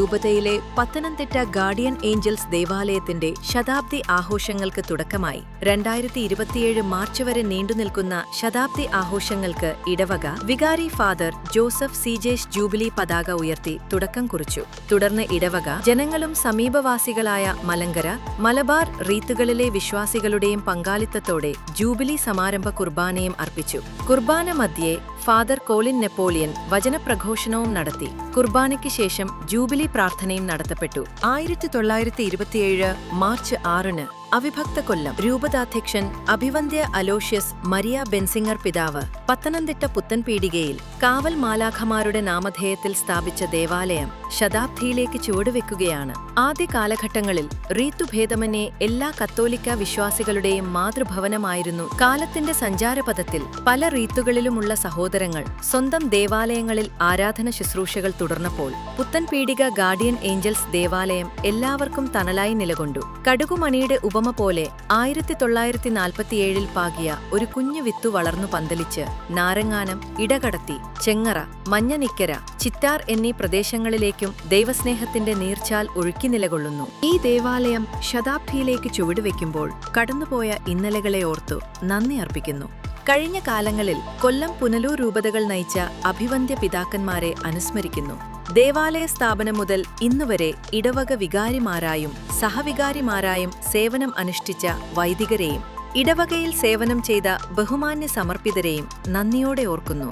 രൂപതയിലെ Pathanamthitta guardian Angeles ദേവാലയത്തിന്റെ ശതാബ്ദി ആഘോഷങ്ങൾക്ക് തുടക്കമായി. 2027 മാർച്ച് വരെ നീണ്ടുനിൽക്കുന്ന ശതാബ്ദി ആഘോഷങ്ങൾക്ക് ഇടവക വികാരി ഫാദർ ജോസഫ് സീജേഷ് ജൂബിലി പതാക ഉയർത്തി തുടക്കം കുറിച്ചു. തുടർന്ന് ഇടവക ജനങ്ങളും സമീപവാസികളായ മലങ്കര, മലബാർ റീത്തുകളിലെ വിശ്വാസികളുടെയും പങ്കാളിത്തത്തോടെ ജൂബിലി സമാരംഭ കുർബാനയും അർപ്പിച്ചു. കുർബാന മധ്യേ ഫാദർ കോലിൻ നെപ്പോളിയൻ വചനപ്രഘോഷണവും നടത്തി. കുർബാനയ്ക്ക് ശേഷം ജൂബിലി പ്രാർത്ഥനയും നടത്തപ്പെട്ടു. 1927 മാർച്ച് 6-ന് അവിഭക്ത കൊല്ലം രൂപതാധ്യക്ഷൻ അഭിവന്ദ്യ അലോഷ്യസ് മരിയ ബെൻസിങ്ങർ പിതാവ് പത്തനംതിട്ട പുത്തൻപീടികയിൽ കാവൽ മാലാഖമാരുടെ നാമധേയത്തിൽ സ്ഥാപിച്ച ദേവാലയം ശതാബ്ദിയിലേക്ക് ചുവടുവെക്കുകയാണ്. ആദ്യ കാലഘട്ടങ്ങളിൽ റീത്തുഭേദമന്യേ എല്ലാ കത്തോലിക്ക വിശ്വാസികളുടെയും മാതൃഭവനമായിരുന്നു. കാലത്തിന്റെ സഞ്ചാരപഥത്തിൽ പല റീത്തുകളിലുമുള്ള സഹോദരങ്ങൾ സ്വന്തം ദേവാലയങ്ങളിൽ ആരാധന ശുശ്രൂഷകൾ തുടർന്നപ്പോൾ പുത്തൻപീടിക ഗാർഡിയൻ ഏഞ്ചൽസ് ദേവാലയം എല്ലാവർക്കും തണലായി നിലകൊണ്ടു. കടുകുമണിയുടെ ഉപമ പോലെ 1947 പാകിയ ഒരു കുഞ്ഞു വിത്തു വളർന്നു പന്തലിച്ച് നാരങ്ങാനം, ഇടകടത്തി, ചെങ്ങറ, മഞ്ഞനിക്കര, ചിറ്റാർ എന്നീ പ്രദേശങ്ങളിലേക്കും ദൈവസ്നേഹത്തിന്റെ നീർച്ചാൽ ഒഴുക്കി നിലകൊള്ളുന്നു. ഈ ദേവാലയം ശതാബ്ദിയിലേക്ക് ചുവടുവെക്കുമ്പോൾ കടന്നുപോയ ഇന്നലകളെ ഓർത്തു നന്ദി അർപ്പിക്കുന്നു. കഴിഞ്ഞ കാലങ്ങളിൽ കൊല്ലം പുനലൂർ രൂപതകൾ നയിച്ച അഭിവന്ദ്യ പിതാക്കന്മാരെ അനുസ്മരിക്കുന്നു. ദേവാലയ സ്ഥാപനം മുതൽ ഇന്നുവരെ ഇടവക വികാരിമാരായും സഹവികാരിമാരായും സേവനം അനുഷ്ഠിച്ച വൈദികരെയും ഇടവകയിൽ സേവനം ചെയ്ത ബഹുമാന്യ സമർപ്പിതരെയും നന്ദിയോടെ ഓർക്കുന്നു.